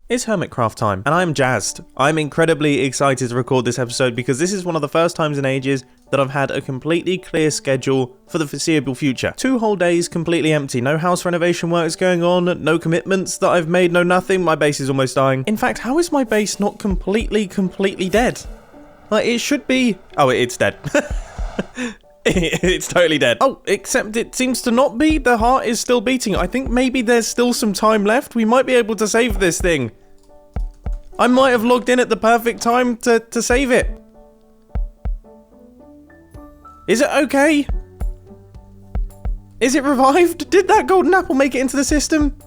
It's Hermitcraft time, and I'm jazzed. I'm incredibly excited to record this episode because this is one of the first times in ages that I've had a completely clear schedule for the foreseeable future. 2 whole days completely empty, no house renovation works going on, no commitments that I've made, no nothing, my base is almost dying. In fact, how is my base not completely dead? Like, it should be... Oh, it's dead. It's totally dead. Oh, except it seems to not be. The heart is still beating. I think maybe there's still some time left. We might be able to save this thing. I might have logged in at the perfect time to save it. Is it okay? Is it revived? Did that golden apple make it into the system?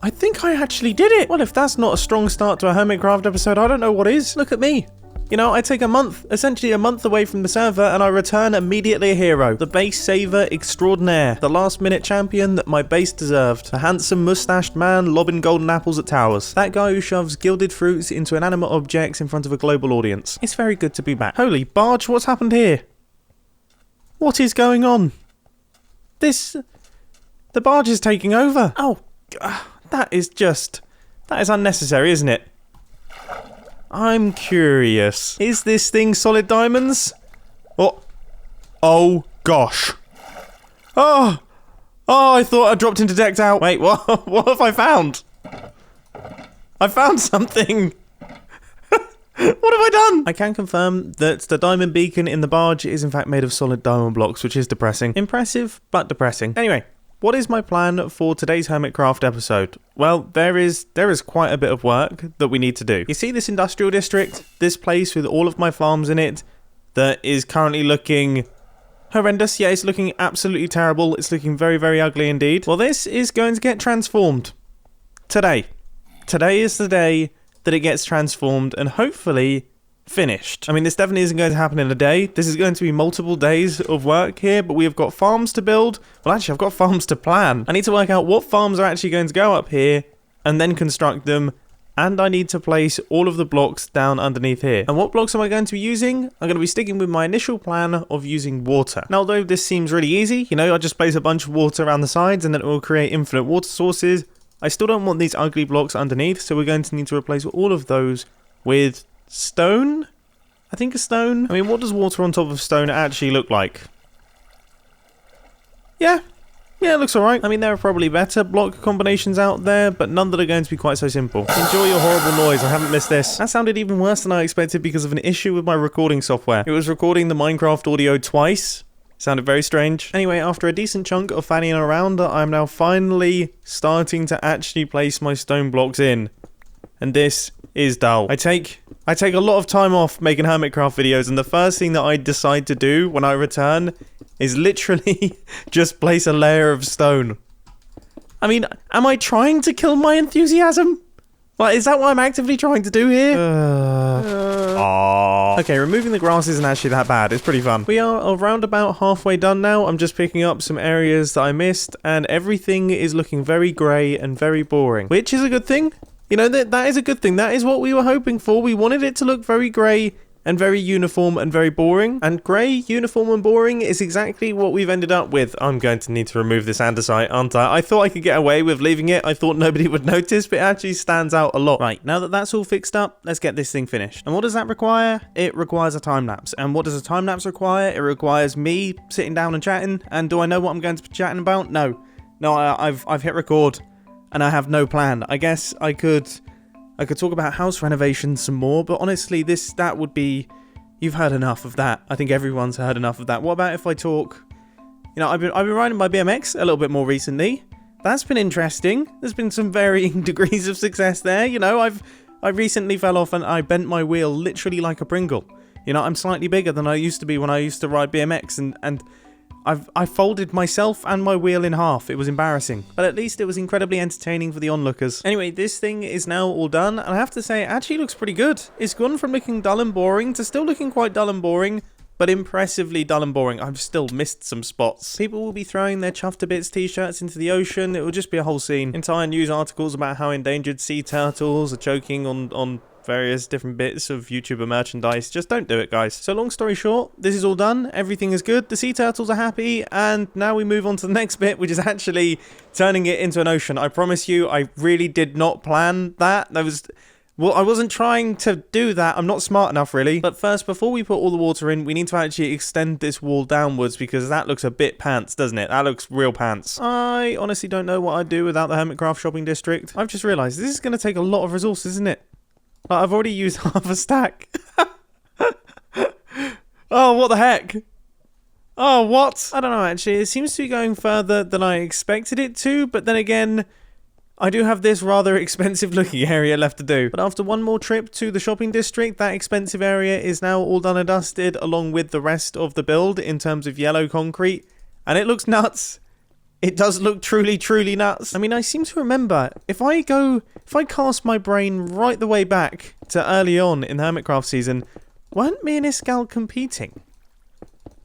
I think I actually did it. Well, if that's not a strong start to a Hermitcraft episode, I don't know what is. Look at me. You know, I take a month, essentially a month away from the server, and I return immediately a hero. The base saver extraordinaire. The last minute champion that my base deserved. A handsome mustached man lobbing golden apples at towers. That guy who shoves gilded fruits into inanimate objects in front of a global audience. It's very good to be back. Holy barge, what's happened here? What is going on? The barge is taking over. Oh, that is unnecessary, isn't it? I'm curious. Is this thing solid diamonds? Oh gosh. Oh, I thought I dropped into decked out. Wait, what have I found? I found something. What have I done? I can confirm that the diamond beacon in the barge is in fact made of solid diamond blocks, which is depressing. Impressive, but depressing. Anyway. What is my plan for today's Hermitcraft episode? Well, there is quite a bit of work that we need to do. You see this industrial district? This place with all of my farms in it that is currently looking horrendous. Yeah, it's looking absolutely terrible. It's looking very, very ugly indeed. Well, this is going to get transformed today. Today is the day that it gets transformed and hopefully finished. I mean, this definitely isn't going to happen in a day. This is going to be multiple days of work here, but we have got farms to build. Well, actually, I've got farms to plan. I need to work out what farms are actually going to go up here and then construct them. And I need to place all of the blocks down underneath here. And what blocks am I going to be using? I'm going to be sticking with my initial plan of using water. Now, although this seems really easy, you know, I just place a bunch of water around the sides and then it will create infinite water sources. I still don't want these ugly blocks underneath, so we're going to need to replace all of those with stone? I think a stone. I mean, what does water on top of stone actually look like? Yeah, it looks alright. I mean, there are probably better block combinations out there, but none that are going to be quite so simple. Enjoy your horrible noise, I haven't missed this. That sounded even worse than I expected because of an issue with my recording software. It was recording the Minecraft audio twice. Sounded very strange. Anyway, after a decent chunk of fanning around, I'm now finally starting to actually place my stone blocks in. And this is dull. I take a lot of time off making Hermitcraft videos, and the first thing that I decide to do when I return is literally just place a layer of stone. I mean, am I trying to kill my enthusiasm? Like, is that what I'm actively trying to do here? Okay, removing the grass isn't actually that bad. It's pretty fun. We are around about halfway done now. I'm just picking up some areas that I missed, and everything is looking very grey and very boring, which is a good thing. You know, that is a good thing. That is what we were hoping for. We wanted it to look very grey and very uniform and very boring. And grey, uniform and boring is exactly what we've ended up with. I'm going to need to remove this andesite, aren't I? I thought I could get away with leaving it. I thought nobody would notice, but it actually stands out a lot. Right, now that that's all fixed up, let's get this thing finished. And what does that require? It requires a time lapse. And what does a time lapse require? It requires me sitting down and chatting. And do I know what I'm going to be chatting about? No, I've hit record. And I have no plan. I guess I could talk about house renovations some more, but honestly, that would be... You've heard enough of that. I think everyone's heard enough of that. What about if I talk... You know, I've been riding my BMX a little bit more recently. That's been interesting. There's been some varying degrees of success there. You know, I recently fell off and I bent my wheel literally like a Pringle. You know, I'm slightly bigger than I used to be when I used to ride BMX, and I folded myself and my wheel in half. It was embarrassing, but at least it was incredibly entertaining for the onlookers. Anyway, this thing is now all done, and I have to say, it actually looks pretty good. It's gone from looking dull and boring to still looking quite dull and boring, but impressively dull and boring. I've still missed some spots. People will be throwing their Chuff to Bits t-shirts into the ocean. It will just be a whole scene. Entire news articles about how endangered sea turtles are choking on various different bits of YouTuber merchandise. Just don't do it, guys. So long story short, this is all done. Everything is good. The sea turtles are happy. And now we move on to the next bit, which is actually turning it into an ocean. I promise you, I really did not plan that. Well, I wasn't trying to do that. I'm not smart enough, really. But first, before we put all the water in, we need to actually extend this wall downwards because that looks a bit pants, doesn't it? That looks real pants. I honestly don't know what I'd do without the Hermitcraft shopping district. I've just realised this is going to take a lot of resources, isn't it? Like, I've already used half a stack. Oh, what the heck? Oh, what? I don't know, actually. It seems to be going further than I expected it to, but then again, I do have this rather expensive looking area left to do. But after one more trip to the shopping district, that expensive area is now all done and dusted along with the rest of the build in terms of yellow concrete. And it looks nuts. It does look truly, truly nuts. I mean, I seem to remember, if I cast my brain right the way back to early on in the Hermitcraft season, weren't me and Iskall competing?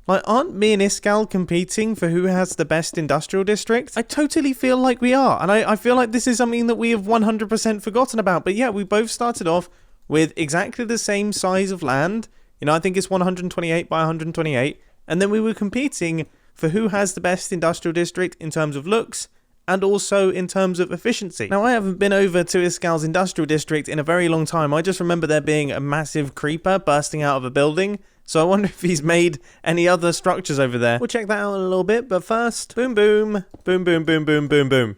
Like, aren't me and Iskall competing for who has the best industrial district? I totally feel like we are, and I feel like this is something that we have 100% forgotten about. But yeah, we both started off with exactly the same size of land. You know, I think it's 128 by 128, and then we were competing for who has the best industrial district in terms of looks, and also in terms of efficiency. Now, I haven't been over to Iskall's industrial district in a very long time. I just remember there being a massive creeper bursting out of a building. So I wonder if he's made any other structures over there. We'll check that out in a little bit, but first, boom, boom, boom, boom, boom, boom, boom, boom.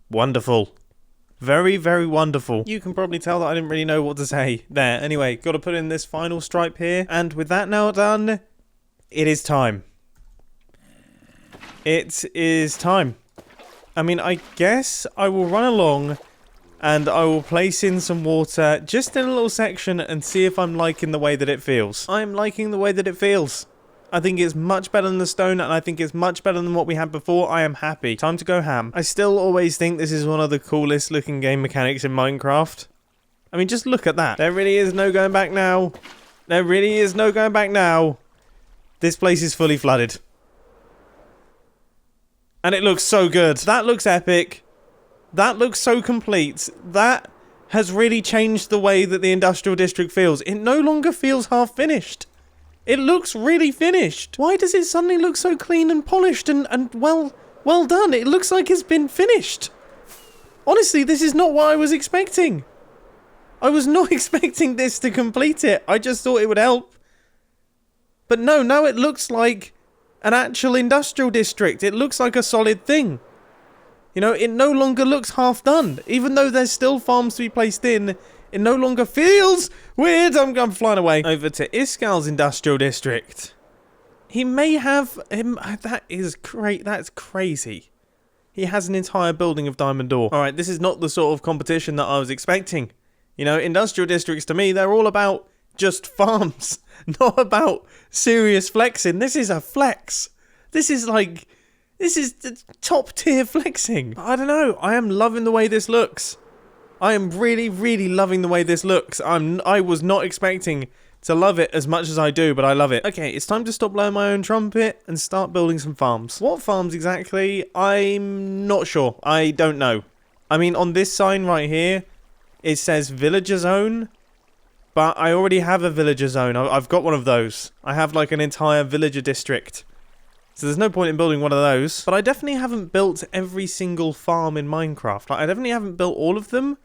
Wonderful. Very, very wonderful. You can probably tell that I didn't really know what to say there. Anyway, got to put in this final stripe here. And with that now done, it is time. It is time. I mean, I guess I will run along and I will place in some water just in a little section and see if I'm liking the way that it feels. I'm liking the way that it feels. I think it's much better than the stone, and I think it's much better than what we had before. I am happy. Time to go ham. I still always think this is one of the coolest looking game mechanics in Minecraft. I mean, just look at that. There really is no going back now. There really is no going back now. This place is fully flooded. And it looks so good. That looks epic. That looks so complete. That has really changed the way that the industrial district feels. It no longer feels half finished. It looks really finished. Why does it suddenly look so clean and polished and well done? It looks like it's been finished. Honestly, this is not what I was expecting. I was not expecting this to complete it. I just thought it would help. But no, now it looks like an actual industrial district. It looks like a solid thing. You know, it no longer looks half done. Even though there's still farms to be placed in, it no longer feels weird. I'm flying away. Over to Iskall's industrial district. He may have... that is great. That's crazy. He has an entire building of diamond ore. Alright, this is not the sort of competition that I was expecting. You know, industrial districts to me, they're all about just farms. Not about serious flexing. This is a flex. This is like... This is the top tier flexing. I don't know. I am loving the way this looks. I am really, really loving the way this looks. I was not expecting to love it as much as I do, but I love it. Okay, it's time to stop blowing my own trumpet and start building some farms. What farms exactly? I'm not sure. I don't know. I mean, on this sign right here, it says villager zone, but I already have a villager zone. I've got one of those. I have like an entire villager district. So there's no point in building one of those. But I definitely haven't built every single farm in Minecraft. Like, I definitely haven't built all of them.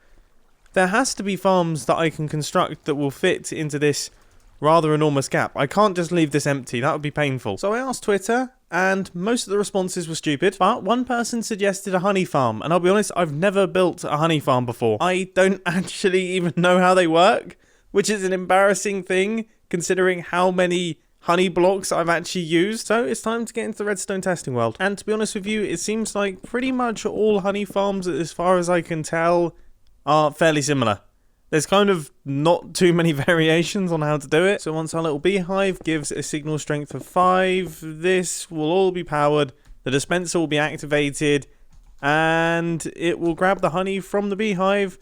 There has to be farms that I can construct that will fit into this rather enormous gap. I can't just leave this empty. That would be painful. So I asked Twitter, and most of the responses were stupid. But one person suggested a honey farm. And I'll be honest, I've never built a honey farm before. I don't actually even know how they work, which is an embarrassing thing, considering how many honey blocks I've actually used. So it's time to get into the redstone testing world. And to be honest with you, it seems like pretty much all honey farms, as far as I can tell, are fairly similar. There's kind of not too many variations on how to do it. So once our little beehive gives a signal strength of 5, this will all be powered, the dispenser will be activated, and it will grab the honey from the beehive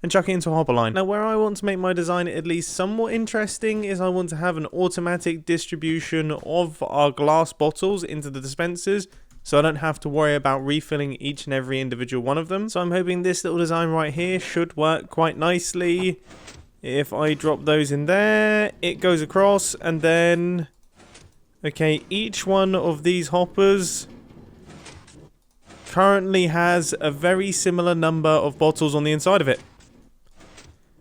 and chuck it into a hopper line. Now, where I want to make my design at least somewhat interesting is I want to have an automatic distribution of our glass bottles into the dispensers. so I don't have to worry about refilling each and every individual one of them. So I'm hoping this little design right here should work quite nicely. If I drop those in there, it goes across, and then... Okay, each one of these hoppers currently has a very similar number of bottles on the inside of it.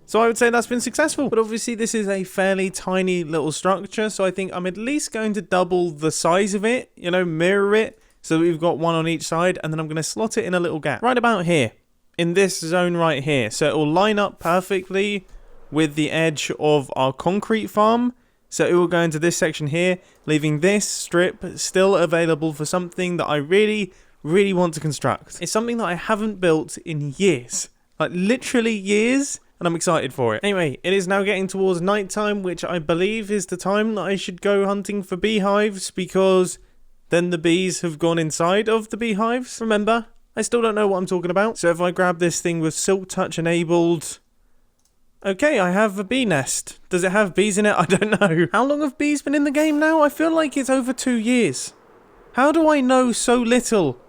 So I would say that's been successful. But obviously this is a fairly tiny little structure, so I think I'm at least going to double the size of it, you know, mirror it, so that we've got one on each side, and then I'm going to slot it in a little gap. Right about here, in this zone right here. So it will line up perfectly with the edge of our concrete farm. So it will go into this section here, leaving this strip still available for something that I really want to construct. It's something that I haven't built in years. Like literally years. And I'm excited for it. Anyway, it is now getting towards nighttime, which I believe is the time that I should go hunting for beehives, because then the bees have gone inside of the beehives. Remember, I still don't know what I'm talking about. So if I grab this thing with Silk Touch enabled... Okay, I have a bee nest. Does it have bees in it? I don't know. How long have bees been in the game now? I feel like it's over 2 years. How do I know so little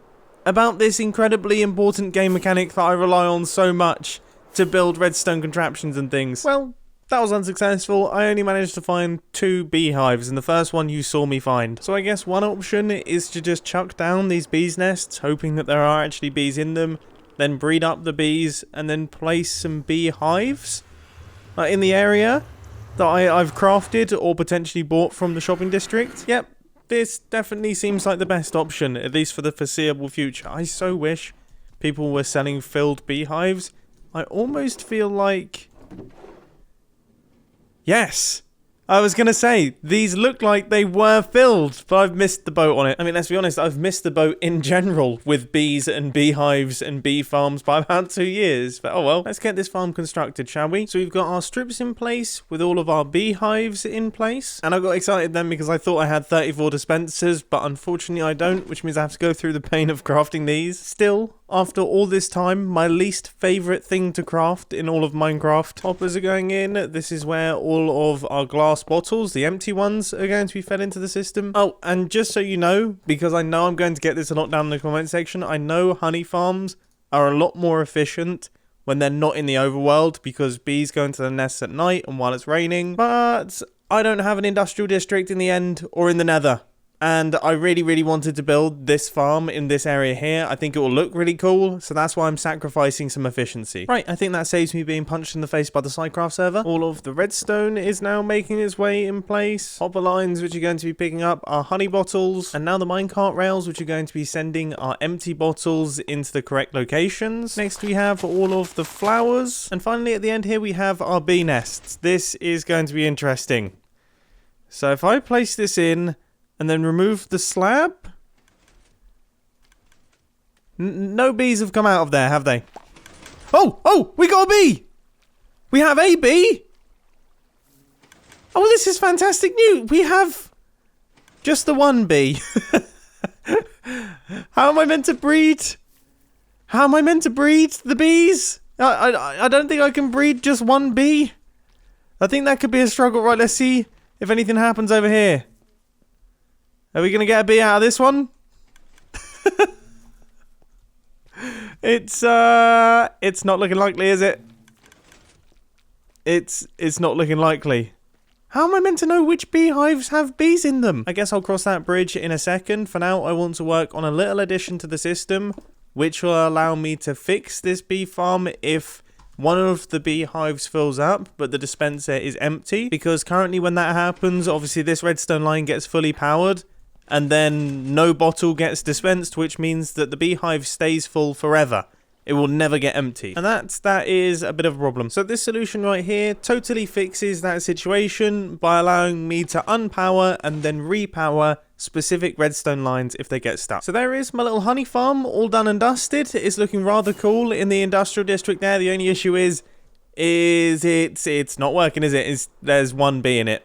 about this incredibly important game mechanic that I rely on so much to build redstone contraptions and things? Well, that was unsuccessful. I only managed to find 2 beehives, and the first one you saw me find. So I guess one option is to just chuck down these bees nests, hoping that there are actually bees in them, then breed up the bees, and then place some beehives in the area that I've crafted or potentially bought from the shopping district. Yep, this definitely seems like the best option, at least for the foreseeable future. I so wish people were selling filled beehives. I almost feel like... Yes! I was going to say, these look like they were filled, but I've missed the boat on it. I mean, let's be honest, I've missed the boat in general with bees and beehives and bee farms by about 2 years. But oh well, let's get this farm constructed, shall we? So we've got our strips in place with all of our beehives in place. And I got excited then because I thought I had 34 dispensers, but unfortunately I don't, which means I have to go through the pain of crafting these. Still, after all this time, my least favourite thing to craft in all of Minecraft. Hoppers are going in. This is where all of our glass bottles, the empty ones, are going to be fed into the system. Oh, and just so you know, because I know I'm going to get this a lot down in the comment section, I know honey farms are a lot more efficient when they're not in the overworld, because bees go into the nests at night and while it's raining. But I don't have an industrial district in the end, or in the nether. And I really wanted to build this farm in this area here. I think it will look really cool, so that's why I'm sacrificing some efficiency. Right, I think that saves me being punched in the face by the Hermitcraft server. All of the redstone is now making its way in place. Hopper lines, which are going to be picking up our honey bottles. And now the minecart rails, which are going to be sending our empty bottles into the correct locations. Next we have all of the flowers. And finally at the end here we have our bee nests. This is going to be interesting. So if I place this in... and then remove the slab. No bees have come out of there, have they? Oh, we got a bee! We have a bee! Oh, this is fantastic news. We have just the one bee. How am I meant to breed? How am I meant to breed the bees? I don't think I can breed just one bee. I think that could be a struggle. Right, let's see if anything happens over here. Are we going to get a bee out of this one? It's not looking likely, is it? It's not looking likely. How am I meant to know which beehives have bees in them? I guess I'll cross that bridge in a second. For now, I want to work on a little addition to the system, which will allow me to fix this bee farm if one of the beehives fills up, but the dispenser is empty. Because currently when that happens, obviously this redstone line gets fully powered, and then no bottle gets dispensed, which means that the beehive stays full forever. It will never get empty. And that is a bit of a problem. So this solution right here totally fixes that situation by allowing me to unpower and then repower specific redstone lines if they get stuck. So there is my little honey farm all done and dusted. It's looking rather cool in the industrial district there. The only issue is it's not working, is it? There's one bee in it.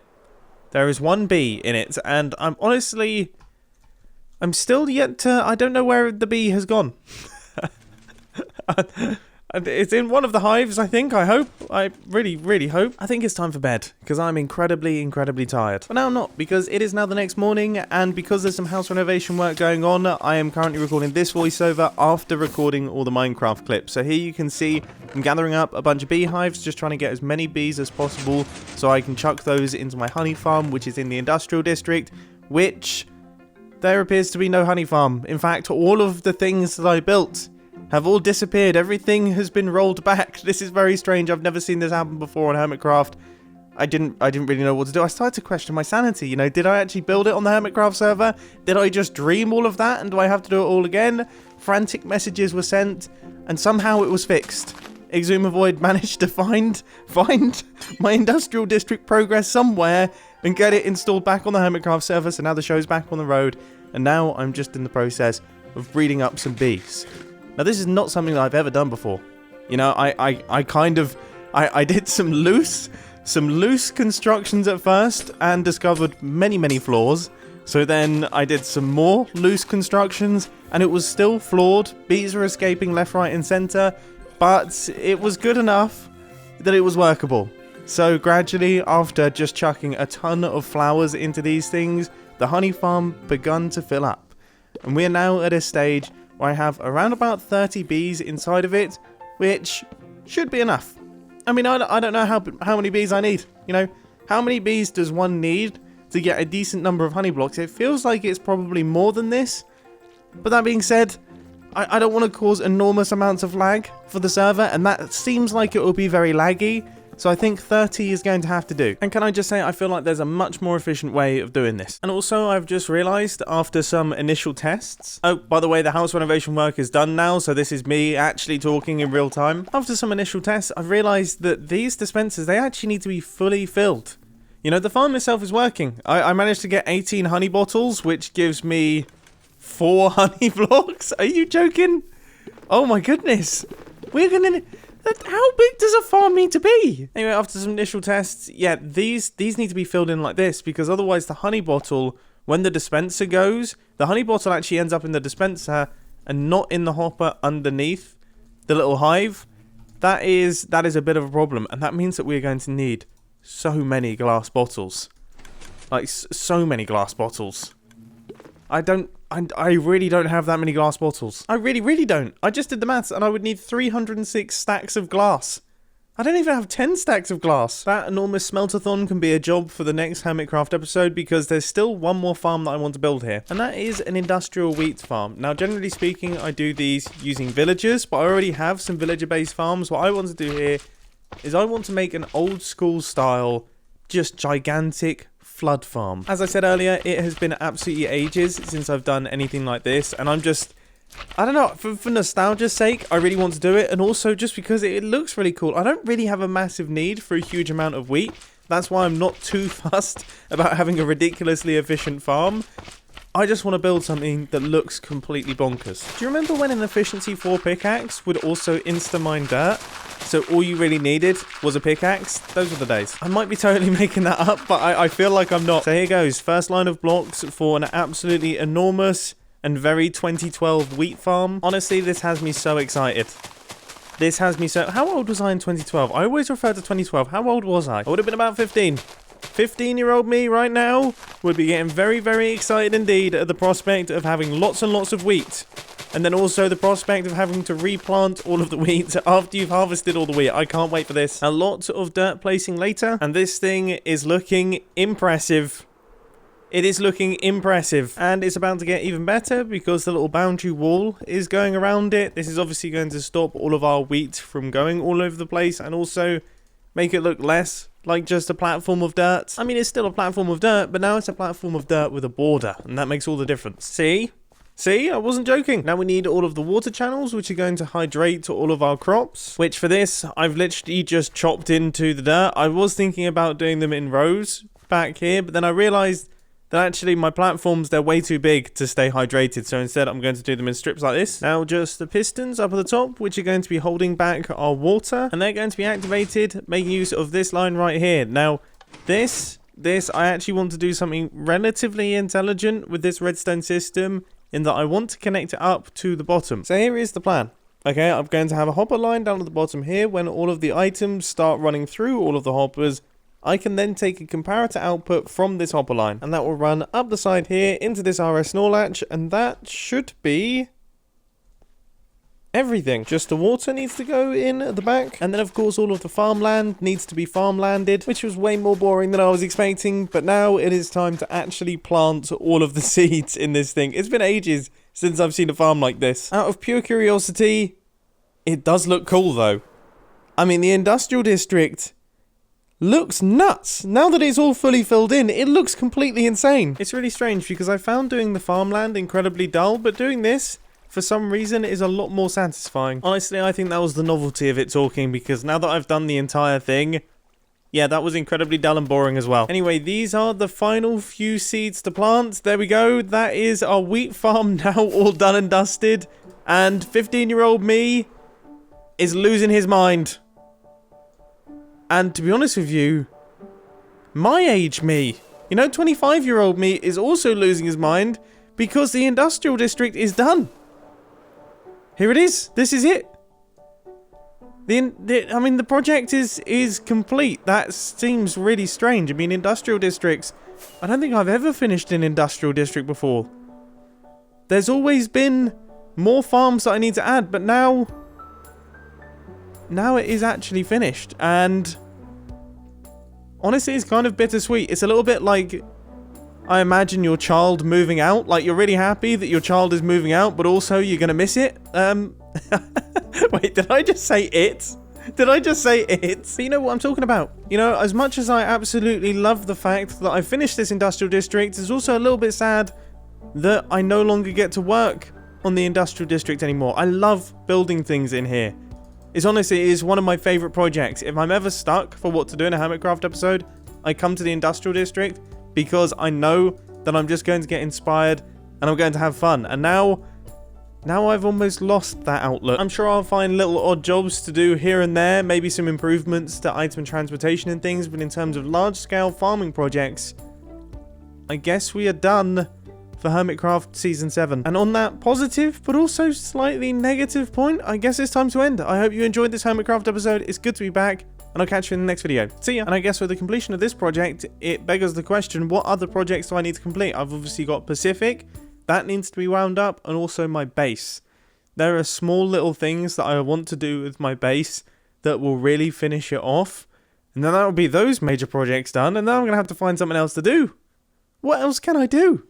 There is one bee in it, and I'm still yet to... I don't know where the bee has gone. It's in one of the hives, I think. I hope. I really, really hope. I think it's time for bed because I'm incredibly, incredibly tired. But now I'm not, because it is now the next morning, and because there's some house renovation work going on, I am currently recording this voiceover after recording all the Minecraft clips. So here you can see I'm gathering up a bunch of beehives, just trying to get as many bees as possible so I can chuck those into my honey farm, which is in the industrial district, which there appears to be no honey farm. In fact, all of the things that I built have all disappeared. Everything has been rolled back. This is very strange. I've never seen this happen before on Hermitcraft. I didn't really know what to do. I started to question my sanity. You know, did I actually build it on the Hermitcraft server? Did I just dream all of that? And do I have to do it all again? Frantic messages were sent, and somehow it was fixed. Exumavoid managed to find my industrial district progress somewhere and get it installed back on the Hermitcraft server. So now the show's back on the road, and now I'm just in the process of breeding up some bees. Now this is not something that I've ever done before. You know, I did some loose constructions at first and discovered many flaws. So then I did some more loose constructions and it was still flawed. Bees were escaping left, right and center, but it was good enough that it was workable. So gradually, after just chucking a ton of flowers into these things, the honey farm begun to fill up. And we are now at a stage where I have around about 30 bees inside of it, which should be enough. I mean, I don't know how many bees I need. You know, how many bees does one need to get a decent number of honey blocks? It feels like it's probably more than this. But that being said, I don't want to cause enormous amounts of lag for the server, and that seems like it will be very laggy. So I think 30 is going to have to do. And can I just say, I feel like there's a much more efficient way of doing this. And also, I've just realized after some initial tests... Oh, by the way, the house renovation work is done now, so this is me actually talking in real time. After some initial tests, I've realized that these dispensers, they actually need to be fully filled. You know, the farm itself is working. I managed to get 18 honey bottles, which gives me 4 honey blocks. Are you joking? Oh my goodness. We're gonna... How big does a farm need to be? Anyway, after some initial tests, yeah, these need to be filled in like this, because otherwise the honey bottle, when the dispenser goes, the honey bottle actually ends up in the dispenser and not in the hopper underneath the little hive. That is a bit of a problem, and that means that we're going to need so many glass bottles. Like, so many glass bottles. I really don't have that many glass bottles. I really don't. I just did the maths and I would need 306 stacks of glass. I don't even have 10 stacks of glass. That enormous smeltathon can be a job for the next Hermitcraft episode, because there's still one more farm that I want to build here. And that is an industrial wheat farm. Now, generally speaking, I do these using villagers, but I already have some villager-based farms. What I want to do here is I want to make an old school style, just gigantic flood farm. As I said earlier, it has been absolutely ages since I've done anything like this, and I don't know, for nostalgia's sake, I really want to do it, and also just because it looks really cool. I don't really have a massive need for a huge amount of wheat. That's why I'm not too fussed about having a ridiculously efficient farm. I just want to build something that looks completely bonkers. Do you remember when an efficiency 4 pickaxe would also insta-mine dirt? So all you really needed was a pickaxe? Those were the days. I might be totally making that up, but I feel like I'm not. So here goes. First line of blocks for an absolutely enormous and very 2012 wheat farm. Honestly, this has me so excited. This has me so... How old was I in 2012? I always refer to 2012. How old was I? I would have been about 15. 15-year-old me right now would be getting very excited indeed at the prospect of having lots and lots of wheat. And then also the prospect of having to replant all of the wheat after you've harvested all the wheat. I can't wait for this. A lot of dirt placing later, and this thing is looking impressive. It is looking impressive, and it's about to get even better because the little boundary wall is going around it. This is obviously going to stop all of our wheat from going all over the place, and also make it look less like just a platform of dirt. I mean, it's still a platform of dirt, but now it's a platform of dirt with a border, and that makes all the difference. See? See, I wasn't joking. Now we need all of the water channels, which are going to hydrate all of our crops, which for this, I've literally just chopped into the dirt. I was thinking about doing them in rows back here, but then I realized that actually my platforms, they're way too big to stay hydrated. So instead, I'm going to do them in strips like this. Now just the pistons up at the top, which are going to be holding back our water, and they're going to be activated, making use of this line right here. Now, this, I actually want to do something relatively intelligent with this redstone system, in that I want to connect it up to the bottom. So here is the plan. Okay, I'm going to have a hopper line down at the bottom here. When all of the items start running through all of the hoppers, I can then take a comparator output from this hopper line. And that will run up the side here into this RS Snorlatch. And that should be everything. Just the water needs to go in at the back. And then, of course, all of the farmland needs to be farmlanded, which was way more boring than I was expecting. But now it is time to actually plant all of the seeds in this thing. It's been ages since I've seen a farm like this. Out of pure curiosity, it does look cool, though. I mean, the industrial district looks nuts. Now that it's all fully filled in, it looks completely insane. It's really strange because I found doing the farmland incredibly dull, but doing this, for some reason, is a lot more satisfying. Honestly, I think that was the novelty of it talking, because now that I've done the entire thing, yeah, that was incredibly dull and boring as well. Anyway, these are the final few seeds to plant. There we go. That is our wheat farm now all done and dusted. And 15-year-old me is losing his mind. And to be honest with you, my age me, 25-year-old me is also losing his mind because the industrial district is done. Here it is. This is it. The project is complete. That seems really strange. I mean, industrial districts, I don't think I've ever finished an industrial district before. There's always been more farms that I need to add, but now it is actually finished. And honestly, it's kind of bittersweet. It's a little bit like, I imagine your child moving out. Like, you're really happy that your child is moving out, but also you're going to miss it. Wait, did I just say it? Did I just say it? But you know what I'm talking about. As much as I absolutely love the fact that I finished this industrial district, it's also a little bit sad that I no longer get to work on the industrial district anymore. I love building things in here. It's honestly one of my favorite projects. If I'm ever stuck for what to do in a Hermitcraft episode, I come to the industrial district because I know that I'm just going to get inspired and I'm going to have fun. And now I've almost lost that outlook. I'm sure I'll find little odd jobs to do here and there, maybe some improvements to item and transportation and things, but in terms of large-scale farming projects, I guess we are done for Hermitcraft Season 7. And on that positive, but also slightly negative point, I guess it's time to end. I hope you enjoyed this Hermitcraft episode. It's good to be back, and I'll catch you in the next video. See ya! And I guess with the completion of this project, it beggars the question, what other projects do I need to complete? I've obviously got Pacific. That needs to be wound up, and also my base. There are small little things that I want to do with my base that will really finish it off. And then that will be those major projects done, and then I'm going to have to find something else to do. What else can I do?